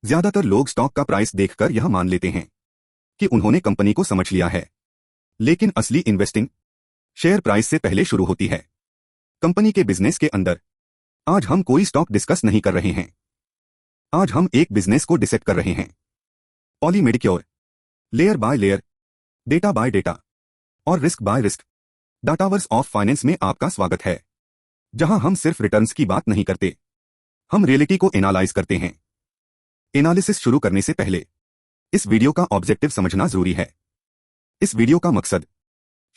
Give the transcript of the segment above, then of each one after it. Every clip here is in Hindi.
ज्यादातर लोग स्टॉक का प्राइस देखकर यह मान लेते हैं कि उन्होंने कंपनी को समझ लिया है। लेकिन असली इन्वेस्टिंग शेयर प्राइस से पहले शुरू होती है। कंपनी के बिजनेस के अंदर आज हम कोई स्टॉक डिस्कस नहीं कर रहे हैं। आज हम एक बिजनेस को डिसेक्ट कर रहे हैं। Poly Medicure, layer by layer, data by data और risk by risk, Dataverse of finance में आपका स्वागत है, जहां हम सिर्फ रिटर्न्स की बात नहीं करते, हम रियलिटी को एनालाइज करते हैं। एनालिसिस शुरू करने से पहले इस वीडियो का ऑब्जेक्टिव समझना जरूरी है। इस वीडियो का मकसद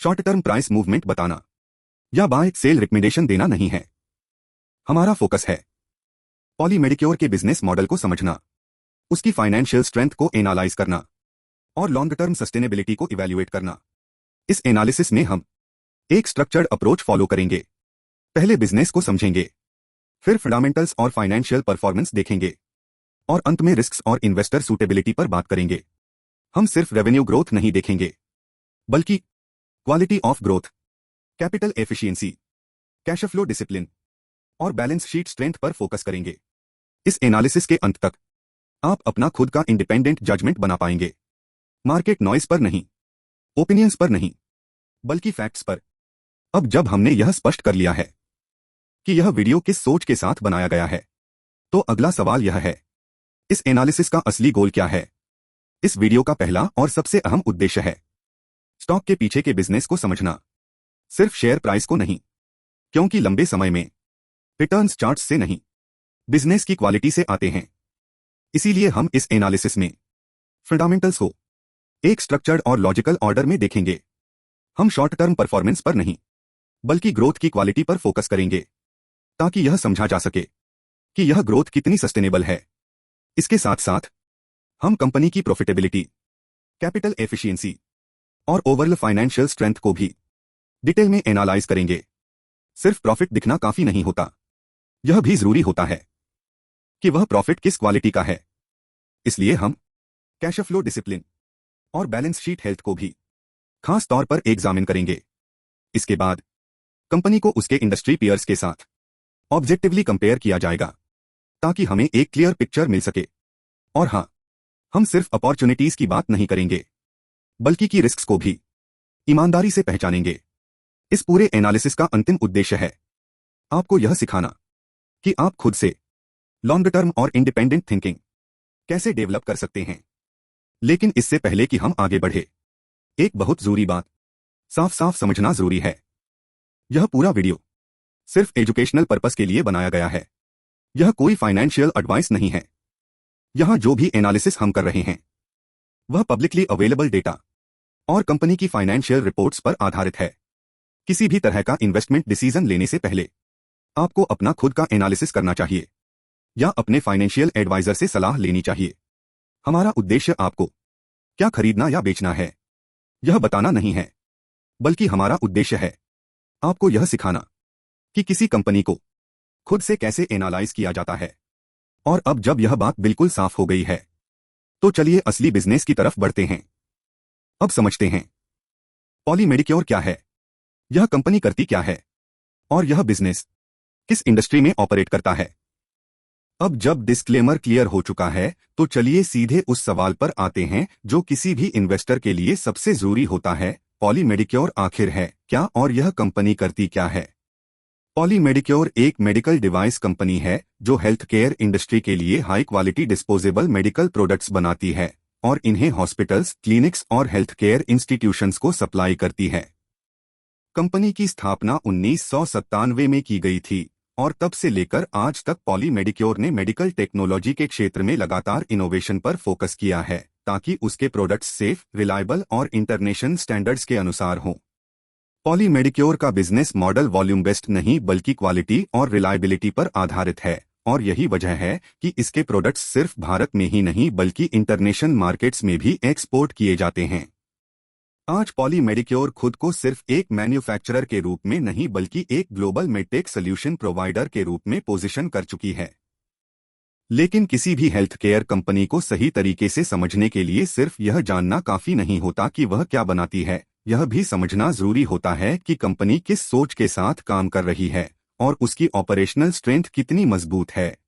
शॉर्ट टर्म प्राइस मूवमेंट बताना या बाय सेल रिकमेंडेशन देना नहीं है। हमारा फोकस है पॉली मेडिक्योर के बिजनेस मॉडल को समझना, उसकी फाइनेंशियल स्ट्रेंथ को एनालाइज करना और लॉन्ग टर्म सस्टेनेबिलिटी को इवैल्यूएट करना। इस एनालिसिस में हम एक स्ट्रक्चर्ड अप्रोच फॉलो करेंगे। पहले बिजनेस को समझेंगे, फिर फंडामेंटल्स और फाइनेंशियल परफॉर्मेंस देखेंगे और अंत में रिस्क्स और इन्वेस्टर सूटेबिलिटी पर बात करेंगे। हम सिर्फ रेवेन्यू ग्रोथ नहीं देखेंगे, बल्कि quality of growth, capital efficiency, cash flow discipline और बैलेंस शीट स्ट्रेंथ पर फोकस करेंगे। इस एनालिसिस के अंत तक आप अपना खुद का इंडिपेंडेंट जजमेंट बना पाएंगे, मार्केट नॉइस पर नहीं, ओपिनियंस पर नहीं, बल्कि फैक्ट्स पर। अब जब हमने यह स्पष्ट कर लिया है कि यह वीडियो किस सोच के साथ बनाया गया है, तो अगला सवाल यह है, इस एनालिसिस का असली गोल क्या है? इस वीडियो का पहला और सबसे अहम उद्देश्य है स्टॉक के पीछे के बिजनेस को समझना, सिर्फ शेयर प्राइस को नहीं, क्योंकि लंबे समय में रिटर्न्स चार्ट्स से नहीं, बिजनेस की क्वालिटी से आते हैं। इसीलिए हम इस एनालिसिस में फंडामेंटल्स को एक स्ट्रक्चर्ड और लॉजिकल ऑर्डर में देखेंगे। हम शॉर्ट टर्म परफॉर्मेंस पर नहीं, बल्कि ग्रोथ की क्वालिटी पर फोकस करेंगे, ताकि यह समझा जा सके कि यह ग्रोथ कितनी सस्टेनेबल है। इसके साथ साथ हम कंपनी की प्रॉफिटेबिलिटी, कैपिटल एफिशिएंसी और ओवरऑल फाइनेंशियल स्ट्रेंथ को भी डिटेल में एनालाइज करेंगे। सिर्फ प्रॉफिट दिखना काफी नहीं होता, यह भी जरूरी होता है कि वह प्रॉफिट किस क्वालिटी का है। इसलिए हम कैश फ्लो डिसिप्लिन और बैलेंस शीट हेल्थ को भी खास तौर पर एग्जामिन करेंगे। इसके बाद कंपनी को उसके इंडस्ट्री पीयर्स के साथ ऑब्जेक्टिवली कंपेयर किया जाएगा, ताकि हमें एक क्लियर पिक्चर मिल सके। और हां, हम सिर्फ अपॉर्चुनिटीज की बात नहीं करेंगे, बल्कि की रिस्क्स को भी ईमानदारी से पहचानेंगे। इस पूरे एनालिसिस का अंतिम उद्देश्य है आपको यह सिखाना कि आप खुद से लॉन्ग टर्म और इंडिपेंडेंट थिंकिंग कैसे डेवलप कर सकते हैं। लेकिन इससे पहले कि हम आगे बढ़े, एक बहुत जरूरी बात साफ साफ समझना जरूरी है। यह पूरा वीडियो सिर्फ एजुकेशनल पर्पस के लिए बनाया गया है, यह कोई फाइनेंशियल एडवाइस नहीं है। यहां जो भी एनालिसिस हम कर रहे हैं वह पब्लिकली अवेलेबल डेटा और कंपनी की फाइनेंशियल रिपोर्ट्स पर आधारित है। किसी भी तरह का इन्वेस्टमेंट डिसीजन लेने से पहले आपको अपना खुद का एनालिसिस करना चाहिए या अपने फाइनेंशियल एडवाइजर से सलाह लेनी चाहिए। हमारा उद्देश्य आपको क्या खरीदना या बेचना है यह बताना नहीं है, बल्कि हमारा उद्देश्य है आपको यह सिखाना कि किसी कंपनी को खुद से कैसे एनालाइज किया जाता है। और अब जब यह बात बिल्कुल साफ हो गई है, तो चलिए असली बिजनेस की तरफ बढ़ते हैं। अब समझते हैं पॉली मेडिक्योर क्या है, यह कंपनी करती क्या है और यह बिजनेस किस इंडस्ट्री में ऑपरेट करता है। अब जब डिस्क्लेमर क्लियर हो चुका है, तो चलिए सीधे उस सवाल पर आते हैं जो किसी भी इन्वेस्टर के लिए सबसे जरूरी होता है, पॉली मेडिक्योर आखिर है क्या और यह कंपनी करती क्या है। पॉली मेडिक्योर एक मेडिकल डिवाइस कंपनी है जो हेल्थ केयर इंडस्ट्री के लिए high quality disposable medical products बनाती है और इन्हें हॉस्पिटल्स, क्लिनिक्स और हेल्थ केयर इंस्टीट्यूशंस को सप्लाई करती है। कंपनी की स्थापना 1997 में की गई थी और तब से लेकर आज तक पॉली मेडिक्योर ने मेडिकल टेक्नोलॉजी के क्षेत्र में लगातार इनोवेशन पर फोकस किया है, ताकि उसके प्रोडक्ट्स सेफ, रिलायबल और इंटरनेशनल स्टैंडर्ड्स के अनुसार हों। पॉली मेडिक्योर का बिजनेस मॉडल वॉल्यूम बेस्ड नहीं, बल्कि क्वालिटी और रिलायबिलिटी पर आधारित है, और यही वजह है कि इसके प्रोडक्ट्स सिर्फ भारत में ही नहीं बल्कि इंटरनेशनल मार्केट्स में भी एक्सपोर्ट किए जाते हैं। आज पॉली मेडिक्योर खुद को सिर्फ एक मैन्युफैक्चरर के रूप में नहीं बल्कि एक ग्लोबल मेडटेक सोल्यूशन प्रोवाइडर के रूप में पोजीशन कर चुकी है। लेकिन किसी भी हेल्थ केयर कंपनी को सही तरीके से समझने के लिए सिर्फ यह जानना काफी नहीं होता कि वह क्या बनाती है, यह भी समझना जरूरी होता है कि कंपनी किस सोच के साथ काम कर रही है और उसकी ऑपरेशनल स्ट्रेंथ कितनी मजबूत है।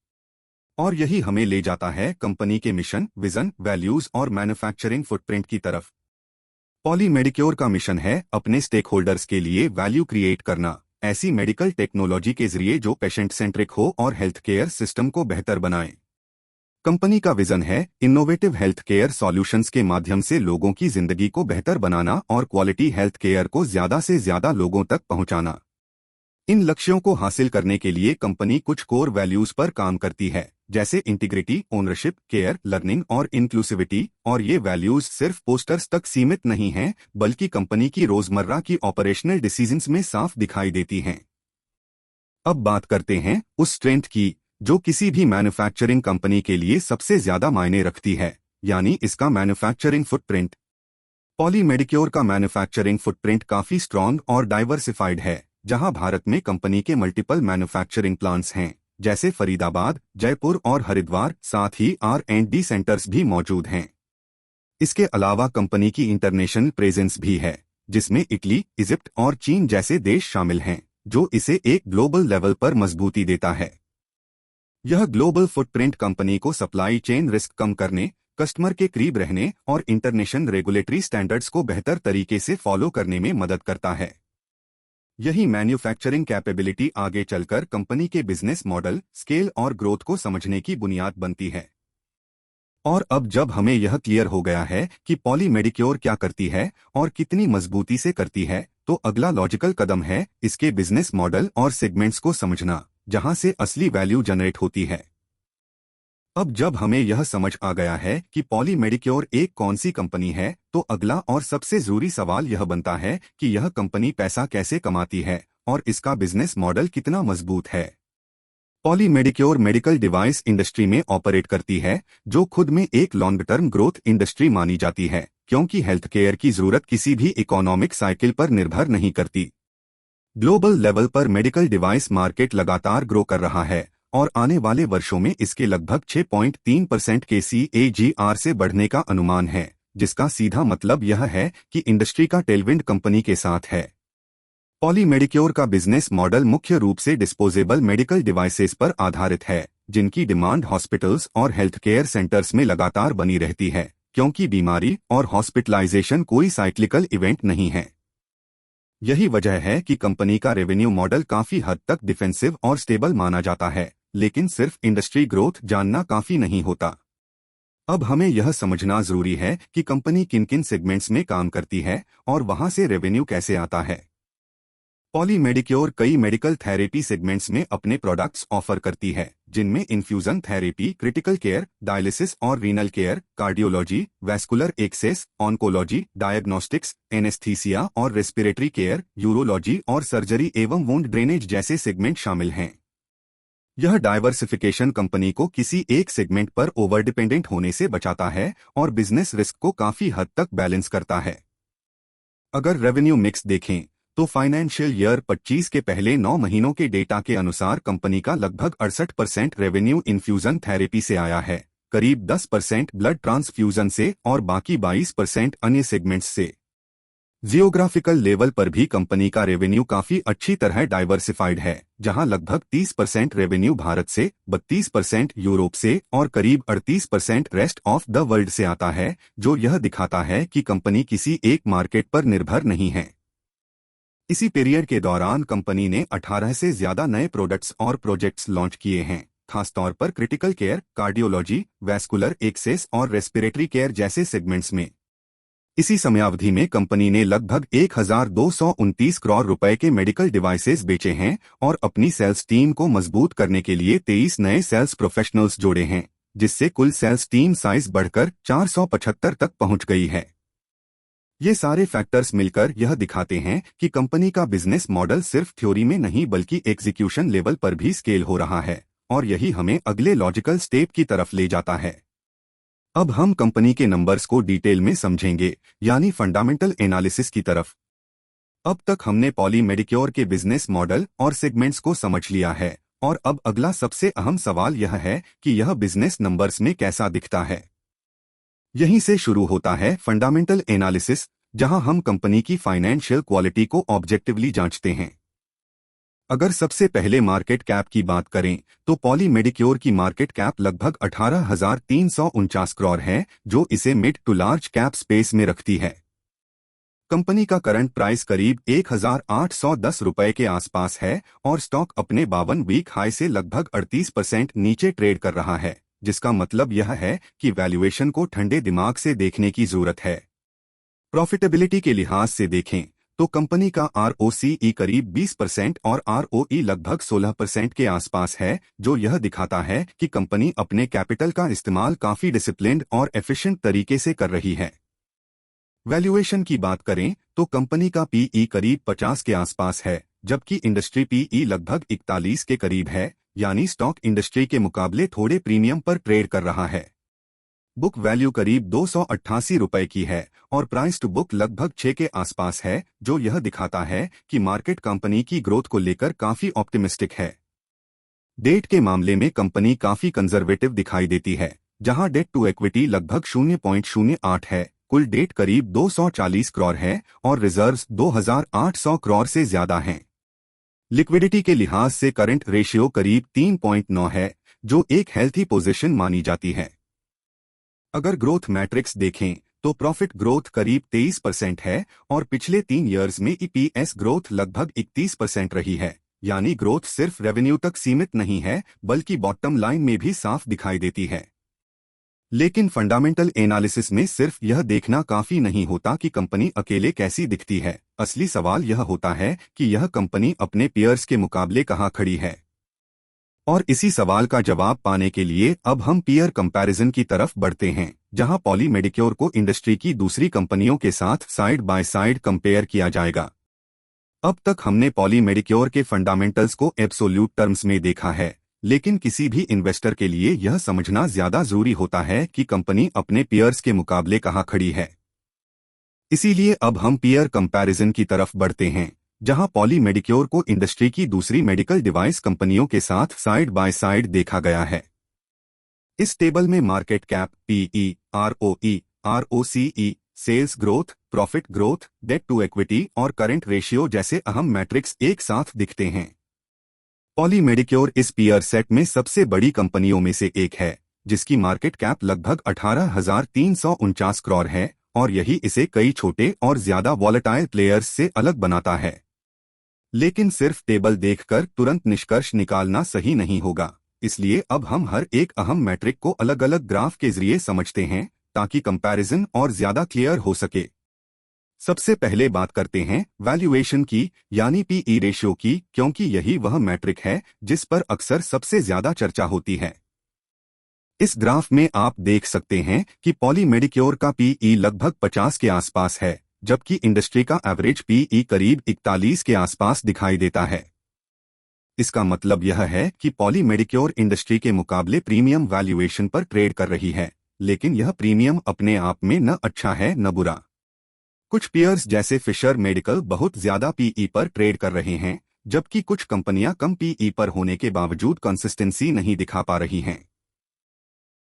और यही हमें ले जाता है कंपनी के मिशन, विजन, वैल्यूज और मैन्युफैक्चरिंग फुटप्रिंट की तरफ। पॉली मेडिक्योर का मिशन है अपने स्टेक होल्डर्स के लिए वैल्यू क्रिएट करना, ऐसी मेडिकल टेक्नोलॉजी के जरिए जो पेशेंट सेंट्रिक हो और हेल्थ केयर सिस्टम को बेहतर बनाए। कंपनी का विजन है इनोवेटिव हेल्थ केयर सॉल्यूशंस के माध्यम से लोगों की जिंदगी को बेहतर बनाना और क्वालिटी हेल्थ केयर को ज्यादा से ज्यादा लोगों तक पहुंचाना। इन लक्ष्यों को हासिल करने के लिए कंपनी कुछ कोर वैल्यूज पर काम करती है, जैसे इंटीग्रिटी, ओनरशिप, केयर, लर्निंग और इंक्लूसिविटी। और ये वैल्यूज सिर्फ पोस्टर्स तक सीमित नहीं हैं, बल्कि कंपनी की रोजमर्रा की ऑपरेशनल डिसीजंस में साफ दिखाई देती हैं। अब बात करते हैं उस स्ट्रेंथ की जो किसी भी मैन्युफैक्चरिंग कंपनी के लिए सबसे ज्यादा मायने रखती है, यानी इसका मैन्युफैक्चरिंग फुटप्रिंट। पॉली मेडिक्योर का मैन्युफैक्चरिंग फुटप्रिंट काफी स्ट्रॉन्ग और डाइवर्सिफाइड है, जहां भारत में कंपनी के मल्टीपल मैन्युफैक्चरिंग प्लांट्स हैं, जैसे फरीदाबाद, जयपुर और हरिद्वार। साथ ही R&D सेंटर्स भी मौजूद हैं। इसके अलावा कंपनी की इंटरनेशनल प्रेजेंस भी है, जिसमें इटली, इजिप्ट और चीन जैसे देश शामिल हैं, जो इसे एक ग्लोबल लेवल पर मजबूती देता है। यह ग्लोबल फुटप्रिंट कंपनी को सप्लाई चेन रिस्क कम करने, कस्टमर के करीब रहने और इंटरनेशनल रेगुलेटरी स्टैंडर्ड्स को बेहतर तरीके से फॉलो करने में मदद करता है। यही मैन्युफैक्चरिंग कैपेबिलिटी आगे चलकर कंपनी के बिजनेस मॉडल, स्केल और ग्रोथ को समझने की बुनियाद बनती है। और अब जब हमें यह क्लियर हो गया है कि पॉली मेडिक्योर क्या करती है और कितनी मजबूती से करती है, तो अगला लॉजिकल कदम है इसके बिजनेस मॉडल और सेगमेंट्स को समझना, जहां से असली वैल्यू जनरेट होती है। अब जब हमें यह समझ आ गया है कि पॉली मेडिक्योर एक कौन सी कंपनी है, तो अगला और सबसे जरूरी सवाल यह बनता है कि यह कंपनी पैसा कैसे कमाती है और इसका बिजनेस मॉडल कितना मजबूत है। Poly Medicure medical device industry में ऑपरेट करती है, जो खुद में एक लॉन्ग टर्म ग्रोथ इंडस्ट्री मानी जाती है, क्योंकि हेल्थ केयर की जरूरत किसी भी इकोनॉमिक साइकिल पर निर्भर नहीं करती। ग्लोबल लेवल पर मेडिकल डिवाइस मार्केट लगातार ग्रो कर रहा है और आने वाले वर्षों में इसके लगभग 6.3% के CAGR से बढ़ने का अनुमान है, जिसका सीधा मतलब यह है कि इंडस्ट्री का टेलविंड कंपनी के साथ है। पॉली मेडिक्योर का बिजनेस मॉडल मुख्य रूप से डिस्पोजेबल मेडिकल डिवाइसेस पर आधारित है, जिनकी डिमांड हॉस्पिटल्स और हेल्थ केयर सेंटर्स में लगातार बनी रहती है, क्योंकि बीमारी और हॉस्पिटलाइजेशन कोई साइक्लिकल इवेंट नहीं है। यही वजह है कि कंपनी का रेवेन्यू मॉडल काफी हद तक डिफेंसिव और स्टेबल माना जाता है, लेकिन सिर्फ इंडस्ट्री ग्रोथ जानना काफी नहीं होता। अब हमें यह समझना जरूरी है कि कंपनी किन किन सेगमेंट्स में काम करती है और वहां से रेवेन्यू कैसे आता है। पॉली मेडिक्योर कई मेडिकल थेरेपी सेगमेंट्स में अपने प्रोडक्ट्स ऑफर करती है, जिनमें infusion therapy, critical care, dialysis और renal care, cardiology, vascular access, oncology, diagnostics, anaesthesia और रेस्पिरेटरी केयर, यूरोलॉजी और सर्जरी एवं वुंड ड्रेनेज जैसे सेगमेंट शामिल हैं। यह डाइवर्सिफिकेशन कंपनी को किसी एक सेगमेंट पर ओवर डिपेंडेंट होने से बचाता है और बिजनेस रिस्क को काफी हद तक बैलेंस करता है। अगर रेवेन्यू मिक्स देखें तो फाइनेंशियल ईयर 25 के पहले 9 महीनों के डेटा के अनुसार कंपनी का लगभग 68% रेवेन्यू इन्फ्यूजन थेरेपी से आया है, करीब 10% ब्लड ट्रांसफ्यूजन से और बाकी 22% अन्य सेगमेंट्स से। जियोग्राफिकल लेवल पर भी कंपनी का रेवेन्यू काफी अच्छी तरह डाइवर्सिफाइड है, जहां लगभग 30% रेवेन्यू भारत से, 32% यूरोप से और करीब 38% रेस्ट ऑफ द वर्ल्ड से आता है, जो यह दिखाता है कि कंपनी किसी एक मार्केट पर निर्भर नहीं है। इसी पीरियड के दौरान कंपनी ने 18 से ज्यादा नए प्रोडक्ट्स और प्रोजेक्ट्स लॉन्च किए हैं, खासतौर पर critical care, cardiology, vascular access और रेस्पिरेटरी केयर जैसे सेगमेंट्स में। इसी समयावधि में कंपनी ने लगभग 1229 करोड़ रुपए के मेडिकल डिवाइसेस बेचे हैं और अपनी सेल्स टीम को मजबूत करने के लिए 23 नए सेल्स प्रोफेशनल्स जोड़े हैं, जिससे कुल सेल्स टीम साइज बढ़कर 475 तक पहुंच गई है। ये सारे फैक्टर्स मिलकर यह दिखाते हैं कि कंपनी का बिजनेस मॉडल सिर्फ थ्योरी में नहीं बल्कि एग्जीक्यूशन लेवल पर भी स्केल हो रहा है, और यही हमें अगले लॉजिकल स्टेप की तरफ ले जाता है। अब हम कंपनी के नंबर्स को डिटेल में समझेंगे, यानी फंडामेंटल एनालिसिस की तरफ। अब तक हमने पॉली मेडिक्योर के बिजनेस मॉडल और सेगमेंट्स को समझ लिया है, और अब अगला सबसे अहम सवाल यह है कि यह बिजनेस नंबर्स में कैसा दिखता है। यहीं से शुरू होता है फंडामेंटल एनालिसिस, जहां हम कंपनी की फाइनेंशियल क्वालिटी को ऑब्जेक्टिवली जांचते हैं। अगर सबसे पहले मार्केट कैप की बात करें तो पॉली मेडिक्योर की मार्केट कैप लगभग 18,349 करोड़ है, जो इसे mid to large cap space में रखती है। कंपनी का करंट प्राइस करीब 1,810 रुपए के आसपास है और स्टॉक अपने 52 वीक हाई से लगभग 38% नीचे ट्रेड कर रहा है, जिसका मतलब यह है कि वैल्यूएशन को ठंडे दिमाग से देखने की जरूरत है। प्रॉफिटेबिलिटी के लिहाज से देखें तो कंपनी का ROCE करीब 20% और ROE लगभग 16% के आसपास है, जो यह दिखाता है कि कंपनी अपने कैपिटल का इस्तेमाल काफी डिसिप्लिन्ड और एफिशिएंट तरीके से कर रही है। वैल्यूएशन की बात करें तो कंपनी का PE करीब 50 के आसपास है, जबकि इंडस्ट्री PE लगभग 41 के करीब है, यानी स्टॉक इंडस्ट्री के मुकाबले थोड़े प्रीमियम पर ट्रेड कर रहा है। बुक वैल्यू करीब 288 रुपए की है और प्राइस टू बुक लगभग 6 के आसपास है, जो यह दिखाता है कि मार्केट कंपनी की ग्रोथ को लेकर काफी ऑप्टिमिस्टिक है। डेट के मामले में कंपनी काफी कंजर्वेटिव दिखाई देती है, जहां डेट टू इक्विटी लगभग 0.08 है, कुल डेट करीब 240 करोड़ है और रिजर्व्स 2,800 करोड़ से ज्यादा हैं। लिक्विडिटी के लिहाज से करंट रेशियो करीब 3.9 है, जो एक हेल्थी पोजीशन मानी जाती है। अगर ग्रोथ मैट्रिक्स देखें तो प्रॉफिट ग्रोथ करीब 23% है और पिछले 3 ईयर्स में EPS ग्रोथ लगभग 31% रही है, यानी ग्रोथ सिर्फ रेवेन्यू तक सीमित नहीं है बल्कि बॉटम लाइन में भी साफ दिखाई देती है। लेकिन फंडामेंटल एनालिसिस में सिर्फ यह देखना काफी नहीं होता कि कंपनी अकेले कैसी दिखती है। असली सवाल यह होता है कि यह कंपनी अपने पीयर्स के मुकाबले कहाँ खड़ी है। और इसी सवाल का जवाब पाने के लिए अब हम पीयर कंपैरिजन की तरफ बढ़ते हैं, जहां पॉली मेडिक्योर को इंडस्ट्री की दूसरी कंपनियों के साथ साइड बाय साइड कंपेयर किया जाएगा। अब तक हमने पॉली मेडिक्योर के फंडामेंटल्स को एब्सोल्यूट टर्म्स में देखा है, लेकिन किसी भी इन्वेस्टर के लिए यह समझना ज्यादा जरूरी होता है कि कंपनी अपने पीयर्स के मुकाबले कहाँ खड़ी है। इसीलिए अब हम पीयर कंपैरिजन की तरफ बढ़ते हैं, जहां पॉली मेडिक्योर को इंडस्ट्री की दूसरी मेडिकल डिवाइस कंपनियों के साथ साइड बाय साइड देखा गया है। इस टेबल में market cap, PE, ROE, ROCE, sales growth, profit growth, debt to equity और करंट रेशियो जैसे अहम मैट्रिक्स एक साथ दिखते हैं। पॉली मेडिक्योर इस पीयर सेट में सबसे बड़ी कंपनियों में से एक है, जिसकी मार्केट कैप लगभग 18,349 करोड़ है और यही इसे कई छोटे और ज्यादा वॉलेटाइल प्लेयर्स से अलग बनाता है। लेकिन सिर्फ टेबल देखकर तुरंत निष्कर्ष निकालना सही नहीं होगा, इसलिए अब हम हर एक अहम मैट्रिक को अलग अलग ग्राफ के जरिए समझते हैं ताकि कंपैरिजन और ज्यादा क्लियर हो सके। सबसे पहले बात करते हैं वैल्यूएशन की, यानी PE रेशियो की, क्योंकि यही वह मैट्रिक है जिस पर अक्सर सबसे ज्यादा चर्चा होती है। इस ग्राफ में आप देख सकते हैं कि पॉली मेडिक्योर का PE लगभग 50 के आसपास है, जबकि इंडस्ट्री का एवरेज PE करीब 41 के आसपास दिखाई देता है। इसका मतलब यह है कि पॉली मेडिक्योर इंडस्ट्री के मुकाबले प्रीमियम वैल्यूएशन पर ट्रेड कर रही है, लेकिन यह प्रीमियम अपने आप में न अच्छा है न बुरा। कुछ पीयर्स जैसे फिशर मेडिकल बहुत ज्यादा PE पर ट्रेड कर रहे हैं, जबकि कुछ कंपनियां कम PE पर होने के बावजूद कंसिस्टेंसी नहीं दिखा पा रही हैं।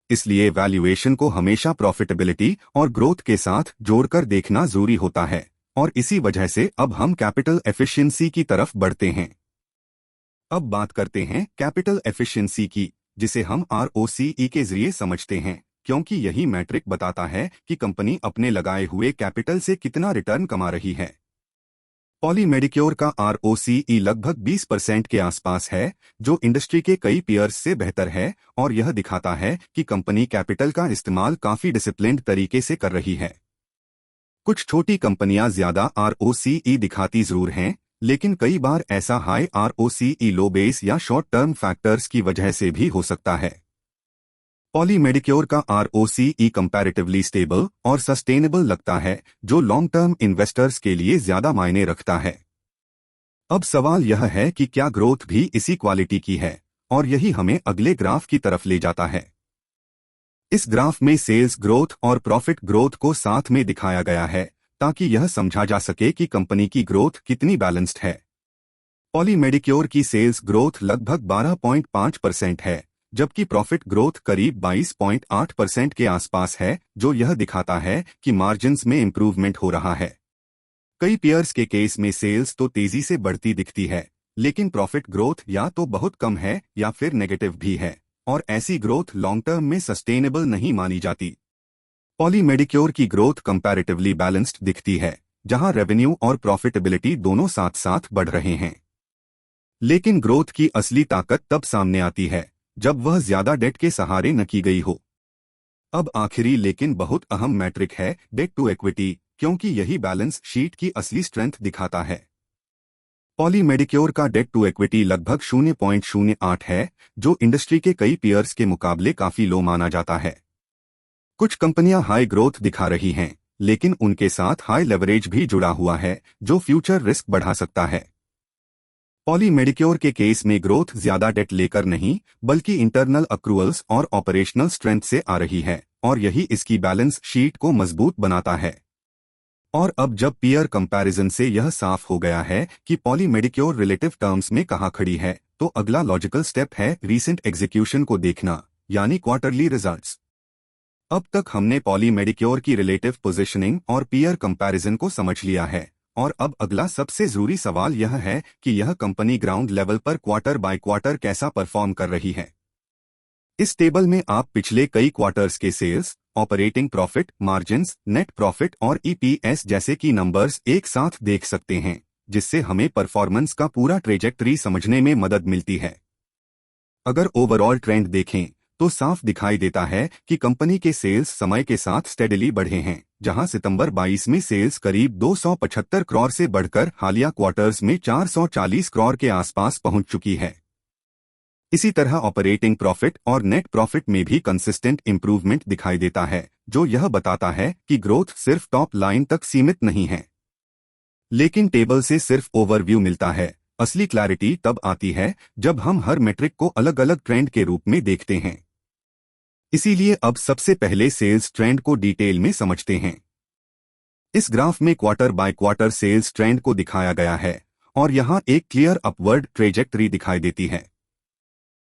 इसलिए वैल्यूएशन को हमेशा प्रॉफिटेबिलिटी और ग्रोथ के साथ जोड़कर देखना जरूरी होता है, और इसी वजह से अब हम कैपिटल एफिशिएंसी की तरफ बढ़ते हैं। अब बात करते हैं कैपिटल एफिशिएंसी की, जिसे हम ROCE के जरिए समझते हैं, क्योंकि यही मैट्रिक बताता है कि कंपनी अपने लगाए हुए कैपिटल से कितना रिटर्न कमा रही है। पॉली मेडिक्योर का ROCE लगभग 20% के आसपास है, जो इंडस्ट्री के कई पीयर्स से बेहतर है और यह दिखाता है कि कंपनी कैपिटल का इस्तेमाल काफी डिसिप्लिन्ड तरीके से कर रही है। कुछ छोटी कंपनियां ज्यादा ROCE दिखाती जरूर हैं, लेकिन कई बार ऐसा हाई ROCE लो बेस या शॉर्ट टर्म फैक्टर्स की वजह से भी हो सकता है। पॉली मेडिक्योर का ROCE कंपैरेटिवली स्टेबल और सस्टेनेबल लगता है, जो लॉन्ग टर्म इन्वेस्टर्स के लिए ज्यादा मायने रखता है। अब सवाल यह है कि क्या ग्रोथ भी इसी क्वालिटी की है, और यही हमें अगले ग्राफ की तरफ ले जाता है। इस ग्राफ में सेल्स ग्रोथ और प्रॉफिट ग्रोथ को साथ में दिखाया गया है, ताकि यह समझा जा सके कि कंपनी की ग्रोथ कितनी बैलेंस्ड है। पॉली मेडिक्योर की सेल्स ग्रोथ लगभग 12.5% है, जबकि प्रॉफिट ग्रोथ करीब 22.8% के आसपास है, जो यह दिखाता है कि मार्जिन्स में इंप्रूवमेंट हो रहा है। कई पीयर्स के केस में सेल्स तो तेजी से बढ़ती दिखती है, लेकिन प्रॉफिट ग्रोथ या तो बहुत कम है या फिर नेगेटिव भी है, और ऐसी ग्रोथ लॉन्ग टर्म में सस्टेनेबल नहीं मानी जाती। पॉली मेडिक्योर की ग्रोथ कंपैरेटिवली बैलेंस्ड दिखती है, जहां रेवेन्यू और प्रॉफिटेबिलिटी दोनों साथ साथ बढ़ रहे हैं। लेकिन ग्रोथ की असली ताकत तब सामने आती है जब वह ज्यादा डेट के सहारे न की गई हो। अब आखिरी लेकिन बहुत अहम मैट्रिक है डेट टू इक्विटी, क्योंकि यही बैलेंस शीट की असली स्ट्रेंथ दिखाता है। पॉली मेडिक्योर का डेट टू इक्विटी लगभग 0.08 है, जो इंडस्ट्री के कई पीयर्स के मुकाबले काफी लो माना जाता है। कुछ कंपनियां हाई ग्रोथ दिखा रही हैं, लेकिन उनके साथ हाई लेवरेज भी जुड़ा हुआ है, जो फ्यूचर रिस्क बढ़ा सकता है। पॉली मेडिक्योर के केस में ग्रोथ ज्यादा डेट लेकर नहीं, बल्कि इंटरनल अक्रूवल्स और ऑपरेशनल स्ट्रेंथ से आ रही है, और यही इसकी बैलेंस शीट को मजबूत बनाता है। और अब जब पीयर कंपैरिजन से यह साफ हो गया है कि पॉली मेडिक्योर रिलेटिव टर्म्स में कहां खड़ी है, तो अगला लॉजिकल स्टेप है रीसेंट एग्जीक्यूशन को देखना, यानी क्वार्टरली रिजल्ट्स। अब तक हमने पॉली मेडिक्योर की रिलेटिव पोजीशनिंग और पीयर कंपैरिजन को समझ लिया है, और अब अगला सबसे जरूरी सवाल यह है कि यह कंपनी ग्राउंड लेवल पर क्वार्टर बाय क्वार्टर कैसा परफॉर्म कर रही है। इस टेबल में आप पिछले कई क्वार्टर्स के sales, operating profit, margins, net profit और ईपीएस जैसे की नंबर्स एक साथ देख सकते हैं, जिससे हमें परफॉर्मेंस का पूरा ट्रेजेक्टरी समझने में मदद मिलती है। अगर ओवरऑल ट्रेंड देखें तो साफ दिखाई देता है कि कंपनी के सेल्स समय के साथ स्टेडिली बढ़े हैं, जहां सितंबर 22 में सेल्स करीब 275 करोड़ से बढ़कर हालिया क्वार्टर्स में 440 करोड़ के आसपास पहुंच चुकी है। इसी तरह ऑपरेटिंग प्रॉफिट और नेट प्रॉफिट में भी कंसिस्टेंट इंप्रूवमेंट दिखाई देता है, जो यह बताता है कि ग्रोथ सिर्फ टॉप लाइन तक सीमित नहीं है। लेकिन टेबल से सिर्फ ओवरव्यू मिलता है, असली क्लैरिटी तब आती है जब हम हर मेट्रिक को अलग अलग ट्रेंड के रूप में देखते हैं। इसीलिए अब सबसे पहले सेल्स ट्रेंड को डिटेल में समझते हैं। इस ग्राफ में quarter by quarter sales trend को दिखाया गया है, और यहां एक क्लियर अपवर्ड ट्रेजेक्टरी दिखाई देती है।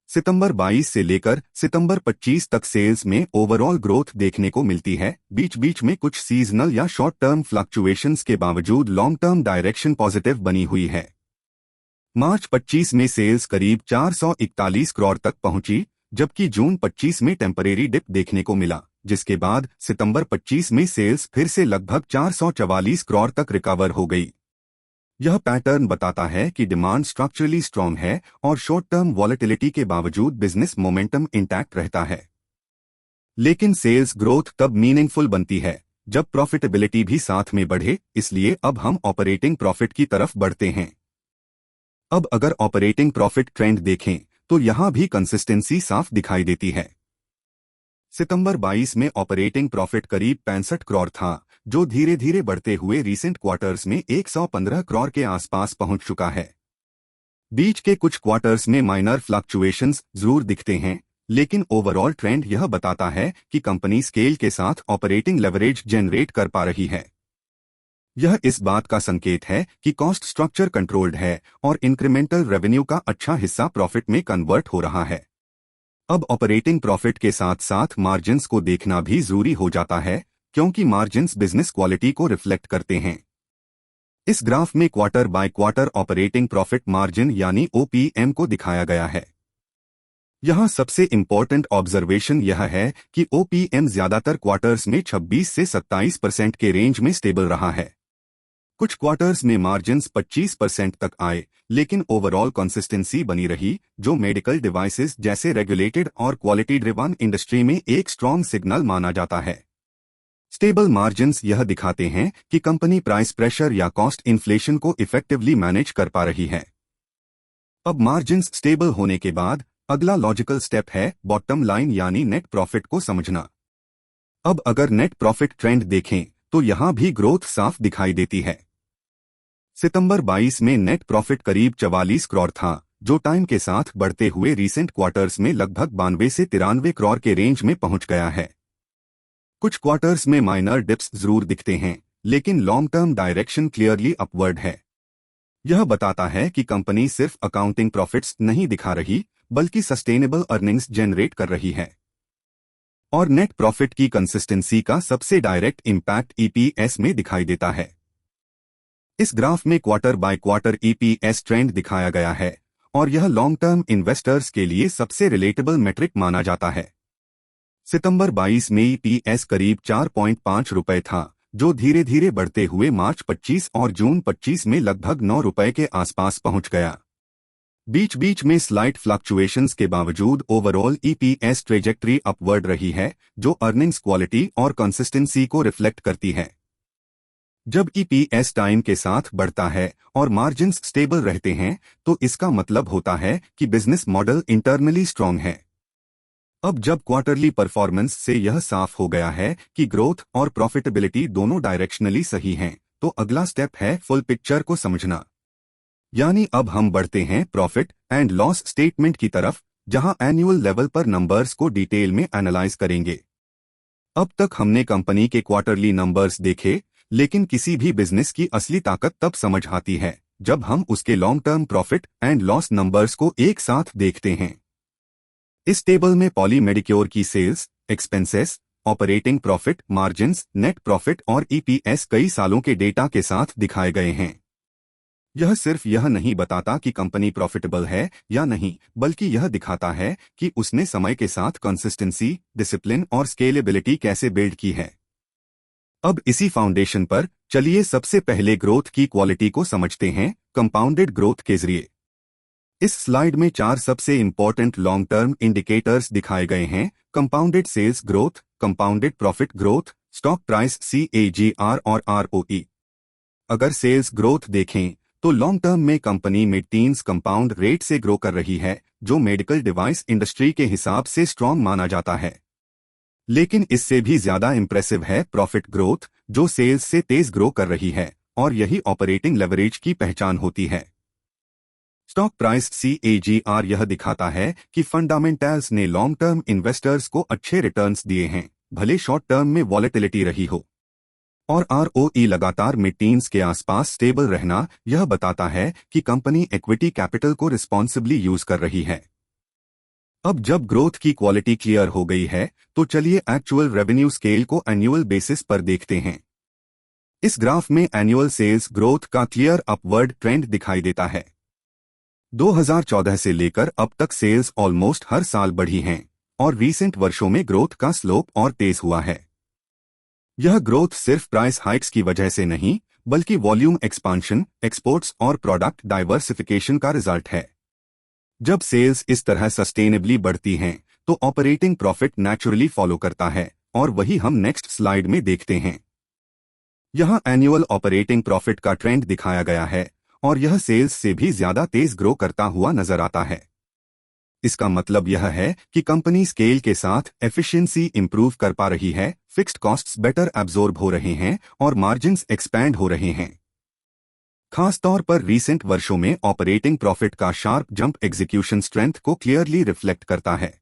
सितंबर 22 से लेकर सितंबर 25 तक सेल्स में ओवरऑल ग्रोथ देखने को मिलती है, बीच बीच में कुछ सीजनल या शॉर्ट टर्म फ्लक्चुएशंस के बावजूद लॉन्ग टर्म डायरेक्शन पॉजिटिव बनी हुई है। मार्च 25 में सेल्स करीब 441 करोड़ तक पहुंची, जबकि जून 25 में टेम्परेरी डिप देखने को मिला, जिसके बाद सितंबर 25 में सेल्स फिर से लगभग 444 करोड़ तक रिकवर हो गई। यह पैटर्न बताता है कि डिमांड स्ट्रक्चरली स्ट्रॉन्ग है और शॉर्ट टर्म वॉलेटिलिटी के बावजूद बिजनेस मोमेंटम इंटैक्ट रहता है। लेकिन सेल्स ग्रोथ तब मीनिंगफुल बनती है जब प्रॉफिटेबिलिटी भी साथ में बढ़े, इसलिए अब हम ऑपरेटिंग प्रॉफिट की तरफ बढ़ते हैं। अब अगर ऑपरेटिंग प्रॉफिट ट्रेंड देखें तो यहां भी कंसिस्टेंसी साफ दिखाई देती है। सितंबर 22 में ऑपरेटिंग प्रॉफिट करीब 65 करोड़ था, जो धीरे धीरे बढ़ते हुए रीसेंट क्वार्टर्स में 115 करोड़ के आसपास पहुंच चुका है। बीच के कुछ क्वार्टर्स में माइनर फ्लक्चुएशंस जरूर दिखते हैं, लेकिन ओवरऑल ट्रेंड यह बताता है कि कंपनी स्केल के साथ ऑपरेटिंग लेवरेज जनरेट कर पा रही है। यह इस बात का संकेत है कि कॉस्ट स्ट्रक्चर कंट्रोल्ड है और इंक्रीमेंटल रेवेन्यू का अच्छा हिस्सा प्रॉफिट में कन्वर्ट हो रहा है। अब ऑपरेटिंग प्रॉफिट के साथ साथ मार्जिन्स को देखना भी जरूरी हो जाता है, क्योंकि मार्जिन्स बिजनेस क्वालिटी को रिफ्लेक्ट करते हैं। इस ग्राफ में quarter by quarter operating profit margin यानी ओपीएम को दिखाया गया है। यहां सबसे इंपॉर्टेंट ऑब्जर्वेशन यह है कि ओपीएम ज्यादातर क्वार्टर्स में 26 से 27% के रेंज में स्टेबल रहा है। कुछ क्वार्टर्स में मार्जिन्स 25% तक आए, लेकिन ओवरऑल कंसिस्टेंसी बनी रही, जो मेडिकल डिवाइसेस जैसे रेगुलेटेड और क्वालिटी ड्रिवन इंडस्ट्री में एक स्ट्रॉन्ग सिग्नल माना जाता है। स्टेबल मार्जिन्स यह दिखाते हैं कि कंपनी प्राइस प्रेशर या कॉस्ट इन्फ्लेशन को इफेक्टिवली मैनेज कर पा रही है। अब मार्जिन्स स्टेबल होने के बाद अगला लॉजिकल स्टेप है बॉटम लाइन यानी नेट प्रॉफिट को समझना। अब अगर नेट प्रॉफिट ट्रेंड देखें तो यहां भी ग्रोथ साफ दिखाई देती है। सितंबर 22 में नेट प्रॉफिट करीब 44 करोड़ था, जो टाइम के साथ बढ़ते हुए रीसेंट क्वार्टर्स में लगभग 92 से 93 करोड़ के रेंज में पहुंच गया है। कुछ क्वार्टर्स में माइनर डिप्स जरूर दिखते हैं, लेकिन long term direction clearly upward है। यह बताता है कि कंपनी सिर्फ अकाउंटिंग प्रॉफिट्स नहीं दिखा रही, बल्कि सस्टेनेबल अर्निंग्स जनरेट कर रही है। और नेट प्रॉफिट की कंसिस्टेंसी का सबसे डायरेक्ट इम्पैक्ट ईपीएस में दिखाई देता है। इस ग्राफ में quarter by quarter EPS trend दिखाया गया है और यह लॉन्ग टर्म इन्वेस्टर्स के लिए सबसे रिलेटेबल मेट्रिक माना जाता है। सितंबर 22 में ईपीएस करीब 4.5 रुपए था, जो धीरे धीरे बढ़ते हुए मार्च 25 और जून 25 में लगभग 9 रुपए के आसपास पहुंच गया। बीच बीच में स्लाइट फ्लक्चुएशंस के बावजूद ओवरऑल ईपीएस ट्रेजेक्टरी अपवर्ड रही है, जो अर्निंग्स क्वालिटी और कंसिस्टेंसी को रिफ्लेक्ट करती है। जब ईपीएस टाइम के साथ बढ़ता है और मार्जिन्स स्टेबल रहते हैं, तो इसका मतलब होता है कि बिजनेस मॉडल इंटरनली स्ट्रांग है। अब जब क्वार्टरली परफॉर्मेंस से यह साफ हो गया है कि ग्रोथ और प्रॉफिटेबिलिटी दोनों डायरेक्शनली सही हैं, तो अगला स्टेप है फुल पिक्चर को समझना। यानी अब हम बढ़ते हैं प्रॉफिट एंड लॉस स्टेटमेंट की तरफ, जहां एनुअल लेवल पर नंबर्स को डिटेल में एनालाइज करेंगे। अब तक हमने कंपनी के क्वार्टरली नंबर्स देखे, लेकिन किसी भी बिजनेस की असली ताकत तब समझ आती है जब हम उसके long term profit and loss numbers को एक साथ देखते हैं। इस टेबल में पॉली मेडिक्योर की sales, expenses, operating profit, margins, net profit और ईपीएस कई सालों के डेटा के साथ दिखाए गए हैं। यह सिर्फ यह नहीं बताता कि कंपनी प्रॉफिटेबल है या नहीं, बल्कि यह दिखाता है कि उसने समय के साथ कंसिस्टेंसी, डिसिप्लिन और स्केलेबिलिटी कैसे बिल्ड की है। अब इसी फाउंडेशन पर चलिए सबसे पहले ग्रोथ की क्वालिटी को समझते हैं, कंपाउंडेड ग्रोथ के जरिए। इस स्लाइड में 4 सबसे इंपॉर्टेंट लॉन्ग टर्म इंडिकेटर्स दिखाए गए हैं: compounded sales growth, compounded profit growth, stock price CAGR और ROE। अगर सेल्स ग्रोथ देखें तो लॉन्ग टर्म में company mid teens compound rate से ग्रो कर रही है, जो मेडिकल डिवाइस इंडस्ट्री के हिसाब से स्ट्रॉन्ग माना जाता है। लेकिन इससे भी ज्यादा इंप्रेसिव है प्रॉफिट ग्रोथ, जो सेल्स से तेज ग्रो कर रही है, और यही ऑपरेटिंग लेवरेज की पहचान होती है। स्टॉक प्राइस CAGR यह दिखाता है कि फंडामेंटल्स ने लॉन्ग टर्म इन्वेस्टर्स को अच्छे रिटर्न्स दिए हैं, भले शॉर्ट टर्म में वॉलेटिलिटी रही हो। और ROE लगातार मिड टीन्स के आसपास स्टेबल रहना यह बताता है कि कंपनी इक्विटी कैपिटल को रिस्पॉन्सिबली यूज कर रही है। अब जब ग्रोथ की क्वालिटी क्लियर हो गई है, तो चलिए एक्चुअल रेवेन्यू स्केल को एनुअल बेसिस पर देखते हैं। इस ग्राफ में एनुअल सेल्स ग्रोथ का क्लियर अपवर्ड ट्रेंड दिखाई देता है। 2014 से लेकर अब तक सेल्स ऑलमोस्ट हर साल बढ़ी हैं, और रीसेंट वर्षों में ग्रोथ का स्लोप और तेज हुआ है। यह ग्रोथ सिर्फ प्राइस हाइक्स की वजह से नहीं, बल्कि वॉल्यूम एक्सपांशन, एक्सपोर्ट्स और प्रोडक्ट डाइवर्सिफिकेशन का रिजल्ट है। जब सेल्स इस तरह सस्टेनेबली बढ़ती हैं, तो ऑपरेटिंग प्रॉफिट नेचुरली फॉलो करता है, और वही हम नेक्स्ट स्लाइड में देखते हैं। यहां एनुअल ऑपरेटिंग प्रॉफिट का ट्रेंड दिखाया गया है, और यह सेल्स से भी ज्यादा तेज ग्रो करता हुआ नजर आता है। इसका मतलब यह है कि कंपनी स्केल के साथ एफिशिएंसी इंप्रूव कर पा रही है, फिक्स्ड कॉस्ट्स बेटर एब्जॉर्ब हो रहे हैं और मार्जिन्स एक्सपैंड हो रहे हैं। खासतौर पर रीसेंट वर्षों में ऑपरेटिंग प्रॉफिट का शार्प जंप एग्जीक्यूशन स्ट्रेंथ को क्लियरली रिफ्लेक्ट करता है।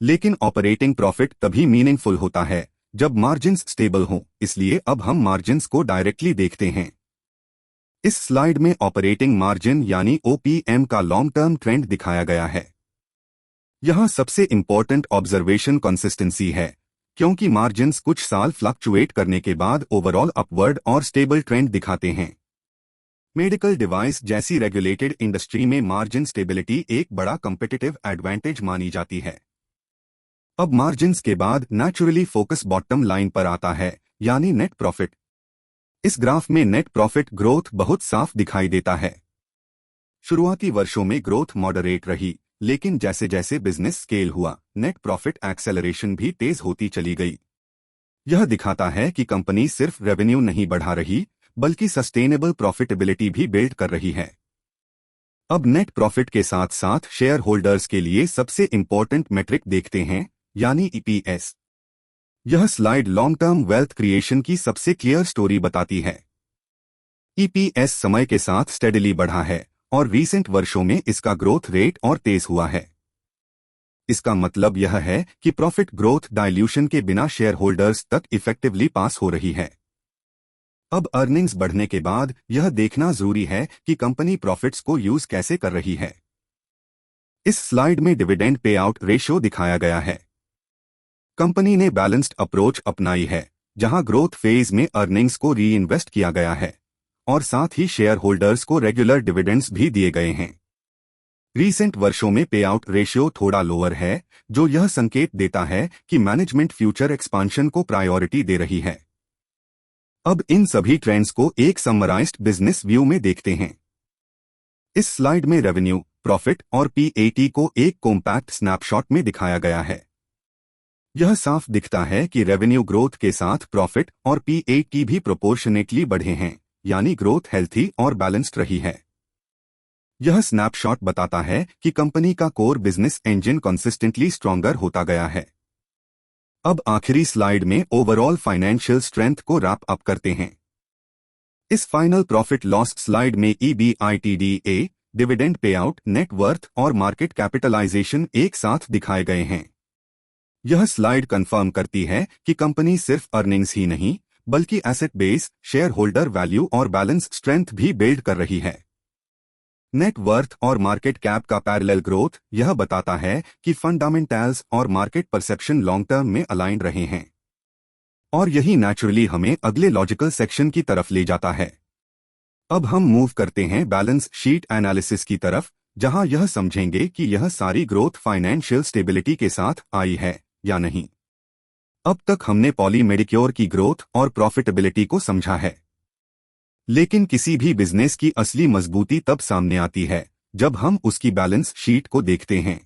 लेकिन ऑपरेटिंग प्रॉफिट तभी मीनिंगफुल होता है जब मार्जिन्स स्टेबल हों, इसलिए अब हम मार्जिन्स को डायरेक्टली देखते हैं। इस स्लाइड में ऑपरेटिंग मार्जिन यानी OPM का लॉन्ग टर्म ट्रेंड दिखाया गया है। यहां सबसे इंपॉर्टेंट ऑब्जर्वेशन कंसिस्टेंसी है, क्योंकि मार्जिन्स कुछ साल फ्लक्चुएट करने के बाद ओवरऑल अपवर्ड और स्टेबल ट्रेंड दिखाते हैं। मेडिकल डिवाइस जैसी रेगुलेटेड इंडस्ट्री में मार्जिन स्टेबिलिटी एक बड़ा कंपेटिटिव एडवांटेज मानी जाती है। अब मार्जिन्स के बाद नेचुरली फोकस बॉटम लाइन पर आता है, यानी नेट प्रॉफिट। इस ग्राफ में नेट प्रॉफिट ग्रोथ बहुत साफ दिखाई देता है। शुरुआती वर्षों में ग्रोथ मॉडरेट रही, लेकिन जैसे जैसे बिजनेस स्केल हुआ, नेट प्रॉफिट एक्सेलरेशन भी तेज होती चली गई। यह दिखाता है कि कंपनी सिर्फ रेवेन्यू नहीं बढ़ा रही, बल्कि सस्टेनेबल प्रॉफिटेबिलिटी भी बिल्ड कर रही है। अब नेट प्रॉफिट के साथ साथ शेयर होल्डर्स के लिए सबसे इंपॉर्टेंट मेट्रिक देखते हैं, यानी EPS। यह slide long term wealth creation की सबसे क्लियर स्टोरी बताती है। EPS समय के साथ स्टेडिली बढ़ा है, और रीसेंट वर्षों में इसका ग्रोथ रेट और तेज हुआ है। इसका मतलब यह है कि प्रॉफिट ग्रोथ डाइल्यूशन के बिना शेयर होल्डर्स तक इफेक्टिवली पास हो रही है। अब अर्निंग्स बढ़ने के बाद यह देखना जरूरी है कि कंपनी प्रॉफिट्स को यूज कैसे कर रही है। इस स्लाइड में डिविडेंड पे आउट रेशियो दिखाया गया है। कंपनी ने बैलेंस्ड अप्रोच अपनाई है, जहां ग्रोथ फेज में अर्निंग्स को री इन्वेस्ट किया गया है, और साथ ही शेयर होल्डर्स को रेगुलर डिविडेंड्स भी दिए गए हैं। रीसेंट वर्षों में पे आउट रेशियो थोड़ा लोअर है, जो यह संकेत देता है कि मैनेजमेंट फ्यूचर एक्सपांशन को प्रायोरिटी दे रही है। अब इन सभी ट्रेंड्स को एक समराइज्ड बिजनेस व्यू में देखते हैं। इस स्लाइड में रेवेन्यू, प्रॉफिट और पीएटी को एक कॉम्पैक्ट स्नैपशॉट में दिखाया गया है। यह साफ दिखता है कि रेवेन्यू ग्रोथ के साथ प्रॉफिट और पीएटी भी प्रोपोर्शनेटली बढ़े हैं, यानी ग्रोथ हेल्थी और बैलेंस्ड रही है। यह स्नैपशॉट बताता है कि कंपनी का core business engine consistently stronger होता गया है। अब आखिरी स्लाइड में ओवरऑल फाइनेंशियल स्ट्रेंथ को रैप अप करते हैं। इस फाइनल प्रॉफिट लॉस स्लाइड में EBITDA, dividend pay out, net worth और मार्केट कैपिटलाइजेशन एक साथ दिखाए गए हैं। यह स्लाइड कंफर्म करती है कि कंपनी सिर्फ अर्निंग्स ही नहीं, बल्कि asset base, share holder value और बैलेंस स्ट्रेंथ भी बिल्ड कर रही है। नेट वर्थ और मार्केट कैप का पैरेलल ग्रोथ यह बताता है कि फंडामेंटल्स और मार्केट परसेप्शन लॉन्ग टर्म में अलाइंड रहे हैं। और यही नेचुरली हमें अगले लॉजिकल सेक्शन की तरफ ले जाता है। अब हम मूव करते हैं बैलेंस शीट एनालिसिस की तरफ, जहां यह समझेंगे कि यह सारी ग्रोथ फाइनेंशियल स्टेबिलिटी के साथ आई है या नहीं। अब तक हमने पॉली मेडिक्योर की ग्रोथ और प्रॉफिटेबिलिटी को समझा है, लेकिन किसी भी बिजनेस की असली मजबूती तब सामने आती है जब हम उसकी बैलेंस शीट को देखते हैं।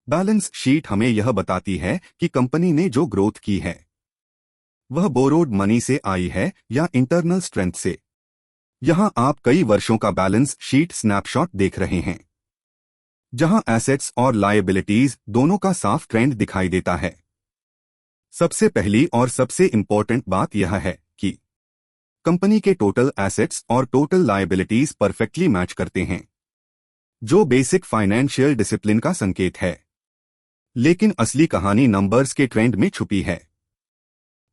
बैलेंस शीट हमें यह बताती है कि कंपनी ने जो ग्रोथ की है वह बोरोड मनी से आई है या इंटरनल स्ट्रेंथ से। यहां आप कई वर्षों का बैलेंस शीट स्नैपशॉट देख रहे हैं, जहां एसेट्स और लायबिलिटीज दोनों का साफ ट्रेंड दिखाई देता है। सबसे पहली और सबसे इंपॉर्टेंट बात यह है कि कंपनी के टोटल एसेट्स और टोटल लायबिलिटीज परफेक्टली मैच करते हैं, जो बेसिक फाइनेंशियल डिसिप्लिन का संकेत है। लेकिन असली कहानी नंबर्स के ट्रेंड में छुपी है,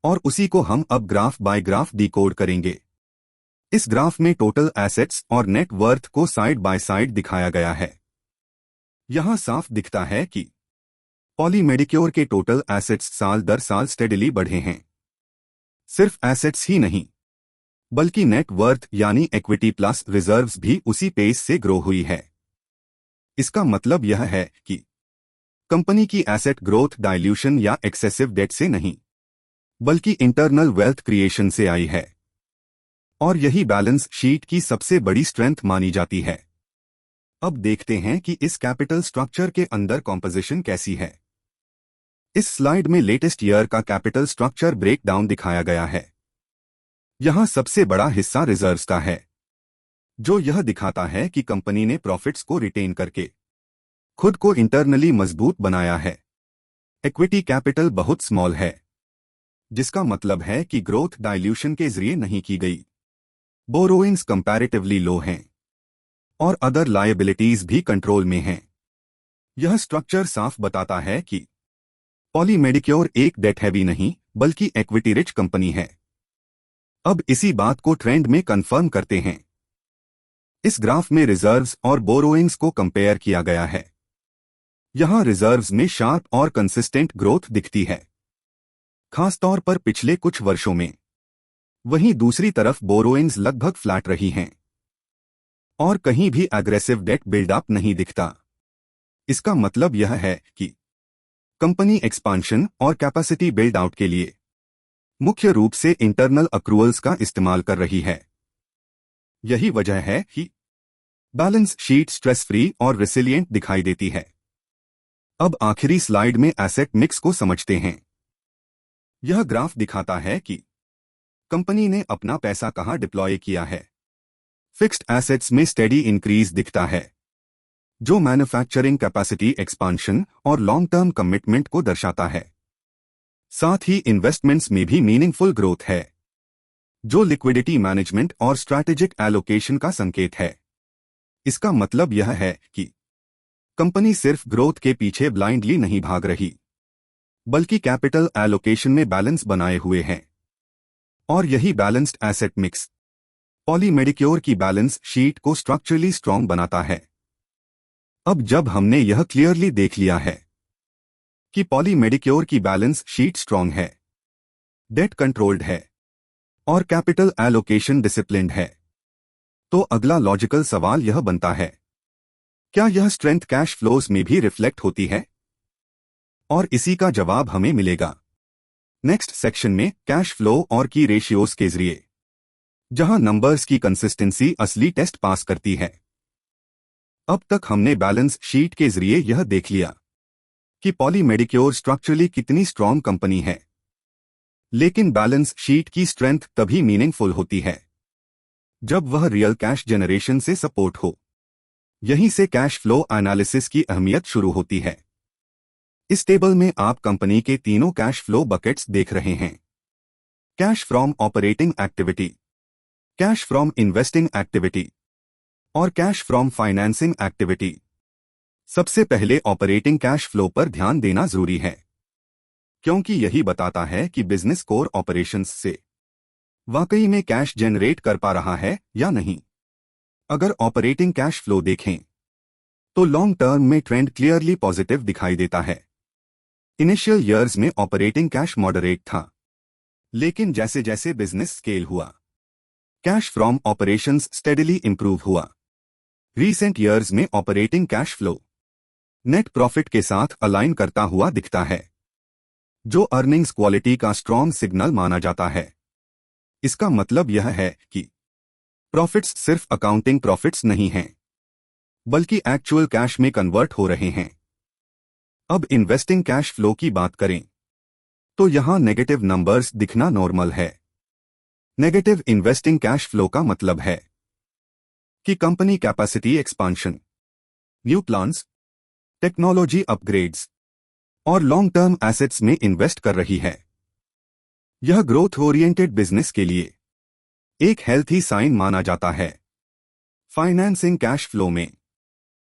और उसी को हम अब ग्राफ बाय ग्राफ डिकोड करेंगे। इस ग्राफ में टोटल एसेट्स और नेट वर्थ को साइड बाय साइड दिखाया गया है। यहां साफ दिखता है कि पॉली मेडिक्योर के टोटल एसेट्स साल दर साल स्टेडिली बढ़े हैं। सिर्फ एसेट्स ही नहीं, बल्कि नेट वर्थ यानी इक्विटी प्लस रिजर्व्स भी उसी पेस से ग्रो हुई है। इसका मतलब यह है कि कंपनी की एसेट ग्रोथ डाइल्यूशन या एक्सेसिव डेट से नहीं, बल्कि इंटरनल वेल्थ क्रिएशन से आई है। और यही बैलेंस शीट की सबसे बड़ी स्ट्रेंथ मानी जाती है। अब देखते हैं कि इस कैपिटल स्ट्रक्चर के अंदर कॉम्पोजिशन कैसी है। इस स्लाइड में लेटेस्ट ईयर का कैपिटल स्ट्रक्चर ब्रेकडाउन दिखाया गया है। यहां सबसे बड़ा हिस्सा रिजर्व्स का है, जो यह दिखाता है कि कंपनी ने प्रॉफिट्स को रिटेन करके खुद को इंटरनली मजबूत बनाया है। इक्विटी कैपिटल बहुत स्मॉल है, जिसका मतलब है कि ग्रोथ डाइल्यूशन के जरिए नहीं की गई। बोरोइंग्स कंपैरेटिवली लो हैं और अदर लायबिलिटीज भी कंट्रोल में हैं। यह स्ट्रक्चर साफ बताता है कि पॉली मेडिक्योर एक डेट हैवी नहीं, बल्कि इक्विटी रिच कंपनी है। अब इसी बात को ट्रेंड में कंफर्म करते हैं। इस ग्राफ में रिजर्व्स और बोरोइंग्स को कंपेयर किया गया है। यहां रिजर्व्स में शार्प और कंसिस्टेंट ग्रोथ दिखती है, खासतौर पर पिछले कुछ वर्षों में। वहीं दूसरी तरफ बोरोइंग्स लगभग फ्लैट रही हैं और कहीं भी एग्रेसिव डेट बिल्डअप नहीं दिखता। इसका मतलब यह है कि कंपनी एक्सपांशन और कैपेसिटी बिल्ड आउट के लिए मुख्य रूप से इंटरनल अक्रूवल्स का इस्तेमाल कर रही है। यही वजह है कि बैलेंस शीट स्ट्रेस फ्री और रेसिलिएंट दिखाई देती है। अब आखिरी स्लाइड में एसेट मिक्स को समझते हैं। यह ग्राफ दिखाता है कि कंपनी ने अपना पैसा कहां डिप्लॉय किया है। फिक्स्ड एसेट्स में स्टेडी इंक्रीज दिखता है, जो मैन्युफैक्चरिंग कैपेसिटी एक्सपांशन और लॉन्ग टर्म कमिटमेंट को दर्शाता है। साथ ही इन्वेस्टमेंट्स में भी मीनिंगफुल ग्रोथ है, जो लिक्विडिटी मैनेजमेंट और स्ट्रैटेजिक एलोकेशन का संकेत है। इसका मतलब यह है कि कंपनी सिर्फ ग्रोथ के पीछे ब्लाइंडली नहीं भाग रही, बल्कि कैपिटल एलोकेशन में बैलेंस बनाए हुए है। और यही balanced asset mix Poly Medicure की बैलेंस शीट को स्ट्रक्चरली स्ट्रॉन्ग बनाता है। अब जब हमने यह क्लियरली देख लिया है कि पॉली मेडिक्योर की बैलेंस शीट स्ट्रॉन्ग है, डेट कंट्रोल्ड है और कैपिटल एलोकेशन डिसिप्लिन्ड है। तो अगला लॉजिकल सवाल यह बनता है, क्या यह स्ट्रेंथ कैश फ्लोज में भी रिफ्लेक्ट होती है? और इसी का जवाब हमें मिलेगा नेक्स्ट सेक्शन में, कैश फ्लो और की रेशियोज के जरिए, जहां नंबर्स की कंसिस्टेंसी असली टेस्ट पास करती है। अब तक हमने बैलेंस शीट के जरिए यह देख लिया कि पॉली मेडिक्योर स्ट्रक्चरली कितनी स्ट्रॉन्ग कंपनी है। लेकिन बैलेंस शीट की स्ट्रेंथ तभी मीनिंगफुल होती है जब वह रियल कैश जनरेशन से सपोर्ट हो। यहीं से कैश फ्लो एनालिसिस की अहमियत शुरू होती है। इस टेबल में आप कंपनी के तीनों कैश फ्लो बकेट्स देख रहे हैं, cash from operating activity, cash from investing activity और कैश फ्रॉम फाइनेंसिंग एक्टिविटी। सबसे पहले ऑपरेटिंग कैश फ्लो पर ध्यान देना जरूरी है, क्योंकि यही बताता है कि बिजनेस कोर ऑपरेशंस से वाकई में कैश जनरेट कर पा रहा है या नहीं। अगर ऑपरेटिंग कैश फ्लो देखें तो लॉन्ग टर्म में ट्रेंड क्लियरली पॉजिटिव दिखाई देता है। इनिशियल ईयर्स में ऑपरेटिंग कैश मॉडरेट था, लेकिन जैसे जैसे बिजनेस स्केल हुआ, cash from operations steadily improve हुआ। रीसेंट ईयर्स में operating cash flow net profit के साथ अलाइन करता हुआ दिखता है, जो अर्निंग्स क्वालिटी का स्ट्रॉन्ग सिग्नल माना जाता है। इसका मतलब यह है कि प्रॉफिट्स सिर्फ अकाउंटिंग प्रॉफिट्स नहीं हैं, बल्कि एक्चुअल कैश में कन्वर्ट हो रहे हैं। अब इन्वेस्टिंग कैश फ्लो की बात करें तो यहां नेगेटिव नंबर्स दिखना नॉर्मल है। नेगेटिव इन्वेस्टिंग कैश फ्लो का मतलब है कि company capacity expansion, new plans, technology upgrades और लॉन्ग टर्म एसेट्स में इन्वेस्ट कर रही है। यह ग्रोथ ओरिएंटेड बिजनेस के लिए एक हेल्थी साइन माना जाता है। फाइनेंसिंग कैश फ्लो में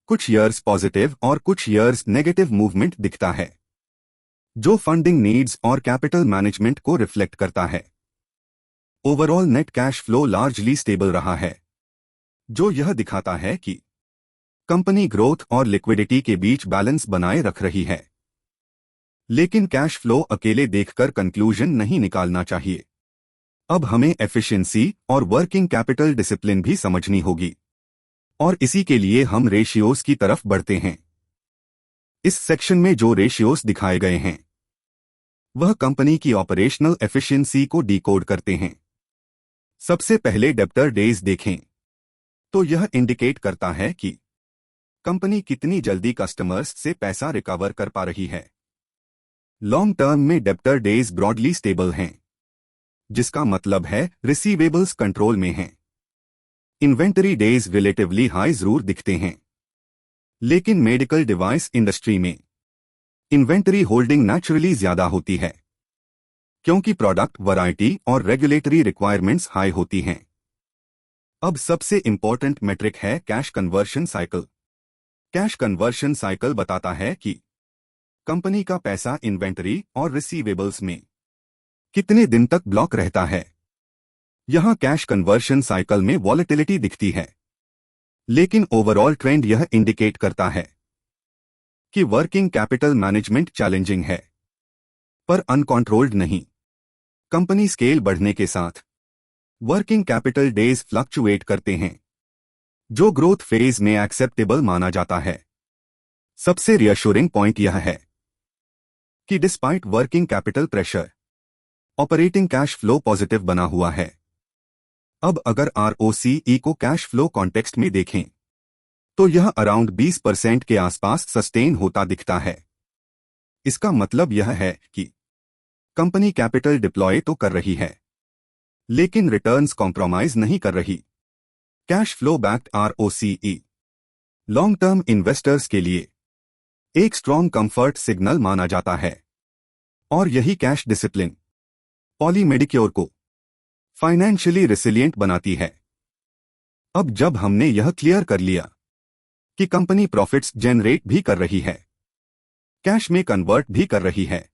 कुछ ईयर्स पॉजिटिव और कुछ ईयर्स नेगेटिव मूवमेंट दिखता है, जो फंडिंग नीड्स और कैपिटल मैनेजमेंट को रिफ्लेक्ट करता है। Overall net cash flow largely stable रहा है, जो यह दिखाता है कि कंपनी ग्रोथ और लिक्विडिटी के बीच बैलेंस बनाए रख रही है। लेकिन कैश फ्लो अकेले देखकर कंक्लूजन नहीं निकालना चाहिए। अब हमें एफिशिएंसी और वर्किंग कैपिटल डिसिप्लिन भी समझनी होगी, और इसी के लिए हम रेशियोज की तरफ बढ़ते हैं। इस सेक्शन में जो रेशियोज दिखाए गए हैं वह कंपनी की ऑपरेशनल एफिशिएंसी को डिकोड करते हैं। सबसे पहले डेब्टर डेज देखें तो यह इंडिकेट करता है कि कंपनी कितनी जल्दी कस्टमर्स से पैसा रिकवर कर पा रही है। लॉन्ग टर्म में डेब्टर डेज ब्रॉडली स्टेबल हैं, जिसका मतलब है रिसीवेबल्स कंट्रोल में हैं। इन्वेंटरी डेज रिलेटिवली हाई जरूर दिखते हैं, लेकिन मेडिकल डिवाइस इंडस्ट्री में इन्वेंटरी होल्डिंग नेचुरली ज्यादा होती है, क्योंकि प्रोडक्ट वैरायटी और रेगुलेटरी रिक्वायरमेंट्स हाई होती हैं। अब सबसे इंपॉर्टेंट मेट्रिक है cash conversion cycle. Cash conversion cycle बताता है कि कंपनी का पैसा इन्वेंटरी और रिसीवेबल्स में कितने दिन तक ब्लॉक रहता है। यहां कैश कन्वर्शन साइकिल में वॉलेटिलिटी दिखती है, लेकिन ओवरऑल ट्रेंड यह इंडिकेट करता है कि वर्किंग कैपिटल मैनेजमेंट चैलेंजिंग है, पर अनकंट्रोल्ड नहीं। कंपनी स्केल बढ़ने के साथ वर्किंग कैपिटल डेज फ्लक्चुएट करते हैं, जो ग्रोथ फेज में एक्सेप्टेबल माना जाता है। सबसे रियश्योरिंग पॉइंट यह है कि despite working capital pressure, operating cash flow positive बना हुआ है। अब अगर आरओसीई को कैश फ्लो कॉन्टेक्स्ट में देखें तो यह अराउंड 20% के आसपास सस्टेन होता दिखता है। इसका मतलब यह है कि कंपनी कैपिटल डिप्लॉय तो कर रही है, लेकिन रिटर्न्स कॉम्प्रोमाइज नहीं कर रही। Cash flow backed ROCE long term investors के लिए एक स्ट्रॉन्ग कंफर्ट सिग्नल माना जाता है, और यही कैश डिसिप्लिन पॉली मेडिक्योर को फाइनेंशियली रिसिलिएंट बनाती है। अब जब हमने यह क्लियर कर लिया कि कंपनी प्रॉफिट्स जनरेट भी कर रही है, कैश में कन्वर्ट भी कर रही है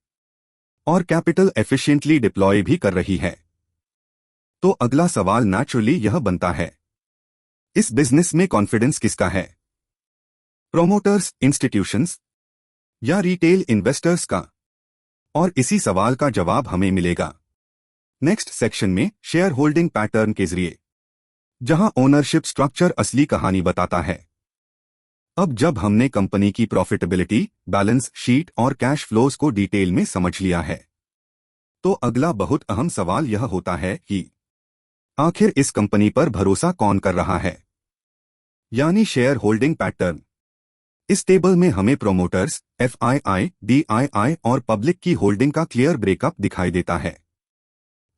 और कैपिटल एफिशिएंटली डिप्लॉय भी कर रही है, तो अगला सवाल नेचुरली यह बनता है, इस बिजनेस में कॉन्फिडेंस किसका है? प्रोमोटर्स, इंस्टीट्यूशंस या रिटेल इन्वेस्टर्स का? और इसी सवाल का जवाब हमें मिलेगा नेक्स्ट सेक्शन में शेयर होल्डिंग पैटर्न के जरिए, जहां ओनरशिप स्ट्रक्चर असली कहानी बताता है। अब जब हमने कंपनी की प्रॉफिटेबिलिटी, बैलेंस शीट और कैश फ्लोज को डिटेल में समझ लिया है, तो अगला बहुत अहम सवाल यह होता है कि आखिर इस कंपनी पर भरोसा कौन कर रहा है, यानी शेयर होल्डिंग पैटर्न। इस टेबल में हमें प्रोमोटर्स, एफआईआई, डीआईआई और पब्लिक की होल्डिंग का क्लियर ब्रेकअप दिखाई देता है।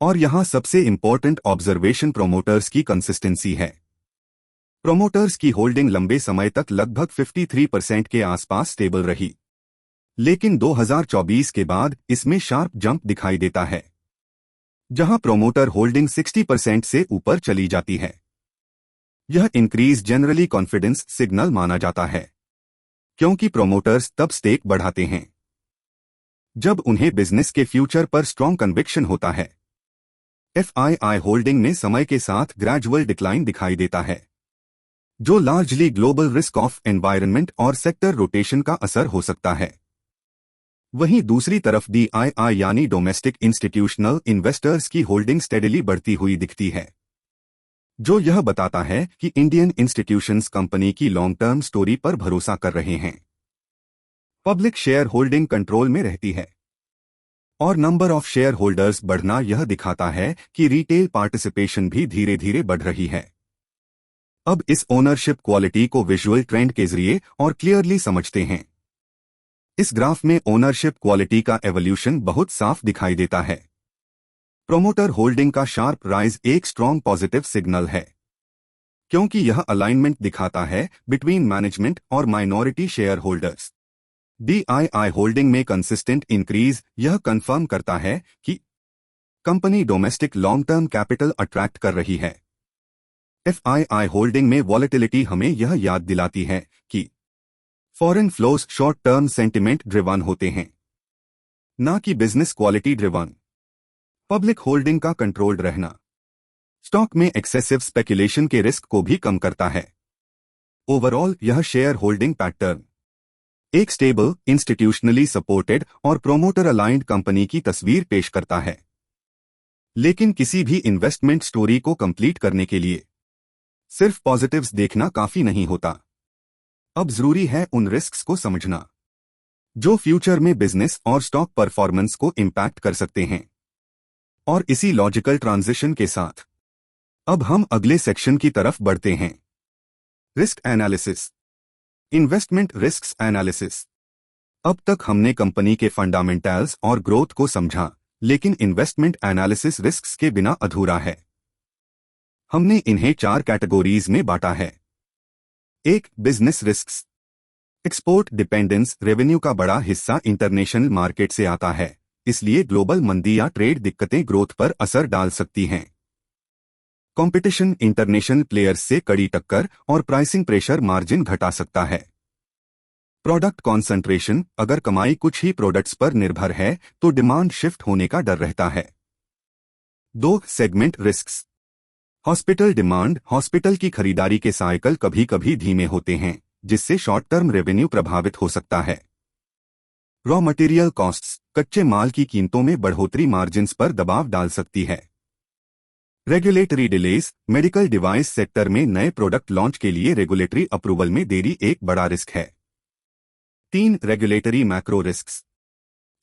और यहां सबसे इंपॉर्टेंट ऑब्जर्वेशन प्रोमोटर्स की कंसिस्टेंसी है। प्रोमोटर्स की होल्डिंग लंबे समय तक लगभग 53% के आसपास स्टेबल रही, लेकिन 2024 के बाद इसमें शार्प जंप दिखाई देता है, जहां प्रोमोटर होल्डिंग 60% से ऊपर चली जाती है। यह इंक्रीज जनरली कॉन्फिडेंस सिग्नल माना जाता है, क्योंकि प्रोमोटर्स तब स्टेक बढ़ाते हैं जब उन्हें बिजनेस के फ्यूचर पर स्ट्रॉन्ग कन्विक्शन होता है। एफआईआई होल्डिंग में समय के साथ ग्रेजुअल डिक्लाइन दिखाई देता है, जो largely global risk of environment और सेक्टर रोटेशन का असर हो सकता है। वहीं दूसरी तरफ डीआईआई यानी डोमेस्टिक इंस्टीट्यूशनल इन्वेस्टर्स की होल्डिंग स्टेडली बढ़ती हुई दिखती है, जो यह बताता है कि इंडियन इंस्टीट्यूशंस कंपनी की लॉन्ग टर्म स्टोरी पर भरोसा कर रहे हैं। पब्लिक शेयर होल्डिंग कंट्रोल में रहती है और नंबर ऑफ शेयर होल्डर्स बढ़ना यह दिखाता है कि रिटेल पार्टिसिपेशन भी धीरे धीरे बढ़ रही है। अब इस ओनरशिप क्वालिटी को विजुअल ट्रेंड के जरिए और क्लियरली समझते हैं। इस ग्राफ में ओनरशिप क्वालिटी का एवोल्यूशन बहुत साफ दिखाई देता है। प्रोमोटर होल्डिंग का शार्प राइज एक स्ट्रॉन्ग पॉजिटिव सिग्नल है, क्योंकि यह अलाइनमेंट दिखाता है बिटवीन मैनेजमेंट और minority share holders. DII holding में कंसिस्टेंट इंक्रीज यह कंफर्म करता है कि company domestic long term capital attract कर रही है। एफआईआई होल्डिंग में वॉलेटिलिटी हमें यह याद दिलाती है कि foreign flows short term sentiment driven होते हैं, ना कि business quality driven. Public holding का कंट्रोल्ड रहना स्टॉक में एक्सेसिव स्पेकुलेशन के रिस्क को भी कम करता है। ओवरऑल यह शेयर होल्डिंग पैटर्न एक स्टेबल, इंस्टीट्यूशनली सपोर्टेड और प्रोमोटर अलाइंड कंपनी की तस्वीर पेश करता है। लेकिन किसी भी इन्वेस्टमेंट स्टोरी को कंप्लीट करने के लिए सिर्फ पॉजिटिव्स देखना काफी नहीं होता। अब जरूरी है उन रिस्क्स को समझना जो फ्यूचर में बिजनेस और स्टॉक परफॉर्मेंस को इंपैक्ट कर सकते हैं। और इसी लॉजिकल ट्रांजिशन के साथ अब हम अगले सेक्शन की तरफ बढ़ते हैं, risk analysis, investment risk analysis. अब तक हमने कंपनी के फंडामेंटल्स और ग्रोथ को समझा, लेकिन इन्वेस्टमेंट एनालिसिस रिस्क्स के बिना अधूरा है। हमने इन्हें 4 कैटेगरीज में बांटा है। 1. Business risks. Export dependence, revenue का बड़ा हिस्सा इंटरनेशनल मार्केट से आता है, इसलिए ग्लोबल मंदी या ट्रेड दिक्कतें ग्रोथ पर असर डाल सकती हैं। कंपटीशन, इंटरनेशनल प्लेयर्स से कड़ी टक्कर और प्राइसिंग प्रेशर मार्जिन घटा सकता है। प्रोडक्ट कॉन्सेंट्रेशन, अगर कमाई कुछ ही प्रोडक्ट्स पर निर्भर है तो डिमांड शिफ्ट होने का डर रहता है। 2. Segment risks. Hospital demand, hospital की खरीदारी के साइकिल कभी कभी धीमे होते हैं, जिससे शॉर्ट टर्म रेवेन्यू प्रभावित हो सकता है। रॉ मटेरियल कॉस्ट्स, कच्चे माल की कीमतों में बढ़ोतरी मार्जिन्स पर दबाव डाल सकती है। Regulatory delays, medical device sector में नए प्रोडक्ट लॉन्च के लिए रेगुलेटरी अप्रूवल में देरी एक बड़ा रिस्क है। 3. Regulatory macro risks.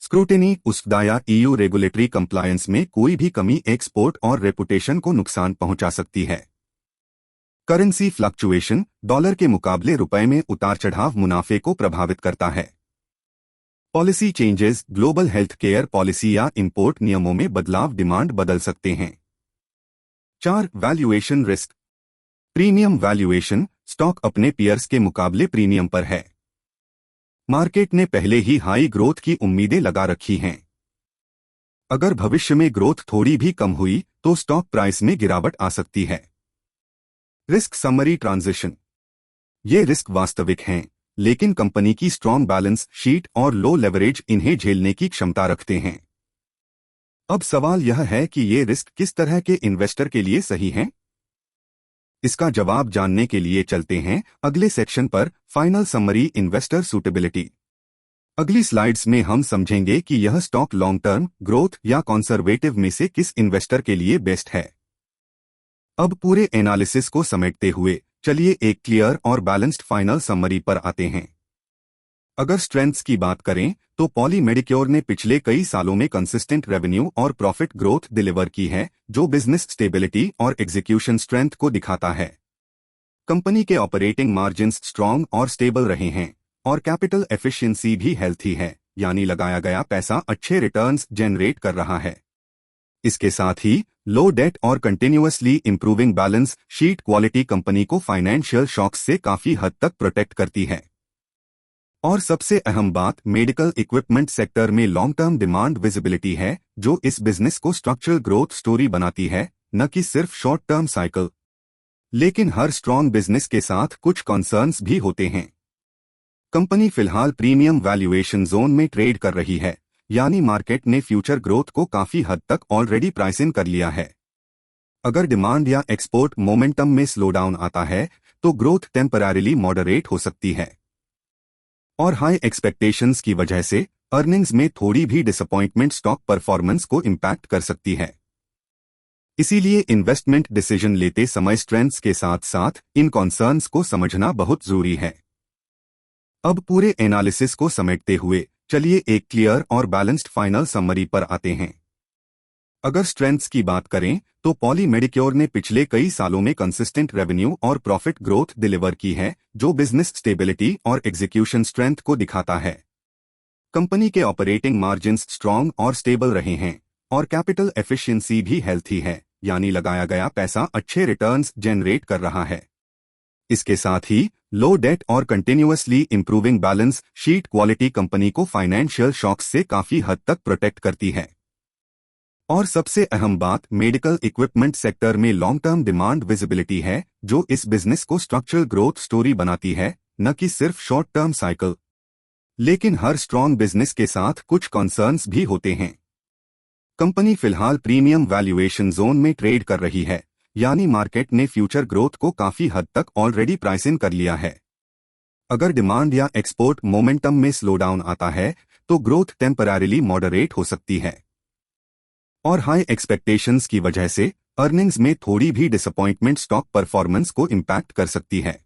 Scrutiny, USFDA या EU रेगुलेटरी कंप्लायंस में कोई भी कमी एक्सपोर्ट और रेपुटेशन को नुकसान पहुंचा सकती है। करेंसी फ्लक्चुएशन, डॉलर के मुकाबले रुपए में उतार चढ़ाव मुनाफे को प्रभावित करता है। Policy changes, global health care policy या इंपोर्ट नियमों में बदलाव डिमांड बदल सकते हैं। 4. Valuation risk. Premium valuation, stock अपने पीयर्स के मुकाबले प्रीमियम पर है। मार्केट ने पहले ही हाई ग्रोथ की उम्मीदें लगा रखी हैं। अगर भविष्य में ग्रोथ थोड़ी भी कम हुई तो स्टॉक प्राइस में गिरावट आ सकती है। Risk summary transition. ये रिस्क वास्तविक हैं, लेकिन कंपनी की स्ट्रॉन्ग बैलेंस शीट और लो लेवरेज इन्हें झेलने की क्षमता रखते हैं। अब सवाल यह है कि ये रिस्क किस तरह के इन्वेस्टर के लिए सही हैं? इसका जवाब जानने के लिए चलते हैं अगले सेक्शन पर, फाइनल समरी, इन्वेस्टर सूटेबिलिटी। अगली स्लाइड्स में हम समझेंगे कि यह स्टॉक लॉन्ग टर्म ग्रोथ या कंजर्वेटिव में से किस इन्वेस्टर के लिए बेस्ट है। अब पूरे एनालिसिस को समेटते हुए चलिए एक क्लियर और बैलेंस्ड फाइनल समरी पर आते हैं। अगर स्ट्रेंथ्स की बात करें तो पॉली मेडिक्योर ने पिछले कई सालों में कंसिस्टेंट रेवेन्यू और प्रॉफिट ग्रोथ डिलीवर की है, जो बिजनेस स्टेबिलिटी और एग्जीक्यूशन स्ट्रेंथ को दिखाता है। कंपनी के ऑपरेटिंग मार्जिन्स स्ट्रॉन्ग और स्टेबल रहे हैं और कैपिटल एफिशिएंसी भी हेल्थी है, यानी लगाया गया पैसा अच्छे रिटर्न्स जनरेट कर रहा है। इसके साथ ही लो डेट और continuously improving balance sheet quality company को फाइनेंशियल शॉक्स से काफी हद तक प्रोटेक्ट करती है। और सबसे अहम बात, मेडिकल इक्विपमेंट सेक्टर में लॉन्ग टर्म डिमांड विजिबिलिटी है, जो इस बिजनेस को स्ट्रक्चरल ग्रोथ स्टोरी बनाती है, न कि सिर्फ शॉर्ट टर्म साइकिल। लेकिन हर स्ट्रॉन्ग बिजनेस के साथ कुछ कंसर्न्स भी होते हैं। कंपनी फिलहाल प्रीमियम वैल्यूएशन जोन में ट्रेड कर रही है, यानी मार्केट ने फ्यूचर ग्रोथ को काफी हद तक ऑलरेडी प्राइस इन कर लिया है। अगर डिमांड या एक्सपोर्ट मोमेंटम में स्लो डाउन आता है तो ग्रोथ टेम्पररीली मॉडरेट हो सकती है। और हाई एक्सपेक्टेशंस की वजह से अर्निंग्स में थोड़ी भी डिसअपॉइंटमेंट स्टॉक परफॉर्मेंस को इम्पैक्ट कर सकती है। इसीलिए इन्वेस्टमेंट डिसीजन लेते समय स्ट्रेंथ्स के साथ साथ इन कॉन्सर्न्स को समझना बहुत जरूरी है। अब पूरे एनालिसिस को समेटते हुए चलिए एक क्लियर और बैलेंस्ड फाइनल समरी पर आते हैं। अगर स्ट्रेंथ्स की बात करें तो पॉली मेडिक्योर ने पिछले कई सालों में कंसिस्टेंट रेवेन्यू और प्रॉफिट ग्रोथ डिलीवर की है, जो बिजनेस स्टेबिलिटी और एग्जीक्यूशन स्ट्रेंथ को दिखाता है। कंपनी के ऑपरेटिंग मार्जिन्स स्ट्रॉन्ग और स्टेबल रहे हैं और कैपिटल एफिशिएंसी भी हेल्थी है, यानी लगाया गया पैसा अच्छे रिटर्न्स जनरेट कर रहा है। इसके साथ ही लो डेट और continuously improving balance sheet quality company को फाइनेंशियल शॉक्स से काफी हद तक प्रोटेक्ट करती है। और सबसे अहम बात, मेडिकल इक्विपमेंट सेक्टर में लॉन्ग टर्म डिमांड विजिबिलिटी है, जो इस बिजनेस को स्ट्रक्चरल ग्रोथ स्टोरी बनाती है, न कि सिर्फ शॉर्ट टर्म साइकिल। लेकिन हर स्ट्रॉन्ग बिजनेस के साथ कुछ कंसर्न्स भी होते हैं। कंपनी फिलहाल प्रीमियम वैल्यूएशन जोन में ट्रेड कर रही है, यानी मार्केट ने फ्यूचर ग्रोथ को काफी हद तक ऑलरेडी प्राइस इन कर लिया है। अगर डिमांड या एक्सपोर्ट मोमेंटम में स्लो डाउन आता है तो ग्रोथ टेम्पररीली मॉडरेट हो सकती है। और हाई एक्सपेक्टेशंस की वजह से अर्निंग्स में थोड़ी भी डिसअपॉइंटमेंट स्टॉक परफॉर्मेंस को इम्पैक्ट कर सकती है।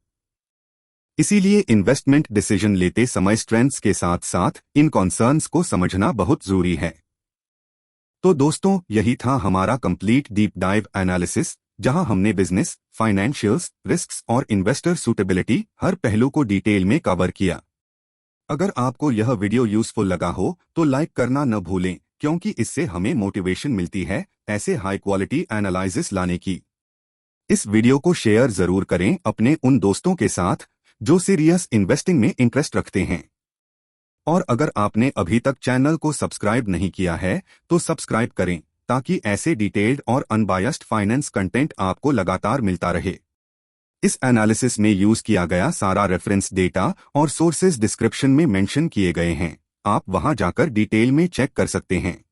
इसीलिए इन्वेस्टमेंट डिसीजन लेते समय स्ट्रेंथ्स के साथ साथ इन कॉन्सर्न्स को समझना बहुत जरूरी है। तो दोस्तों, यही था हमारा कंप्लीट डीप डाइव एनालिसिस, जहां हमने बिजनेस, फाइनेंशियल्स, रिस्क्स और इन्वेस्टर सूटेबिलिटी हर पहलू को डिटेल में कवर किया। अगर आपको यह वीडियो यूजफुल लगा हो तो लाइक करना न भूलें, क्योंकि इससे हमें मोटिवेशन मिलती है ऐसे हाई क्वालिटी एनालिसिस लाने की। इस वीडियो को शेयर जरूर करें अपने उन दोस्तों के साथ जो सीरियस इन्वेस्टिंग में इंटरेस्ट रखते हैं। और अगर आपने अभी तक चैनल को सब्सक्राइब नहीं किया है तो सब्सक्राइब करें, ताकि ऐसे डिटेल्ड और अनबायस्ड फाइनेंस कंटेंट आपको लगातार मिलता रहे। इस एनालिसिस में यूज किया गया सारा रेफरेंस डेटा और सोर्सेज डिस्क्रिप्शन में मेंशन किए गए हैं, आप वहां जाकर डिटेल में चेक कर सकते हैं।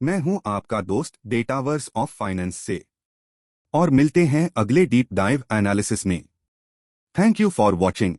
मैं हूं आपका दोस्त डेटावर्स ऑफ फाइनेंस से, और मिलते हैं अगले डीप डाइव एनालिसिस में। Thank you for watching.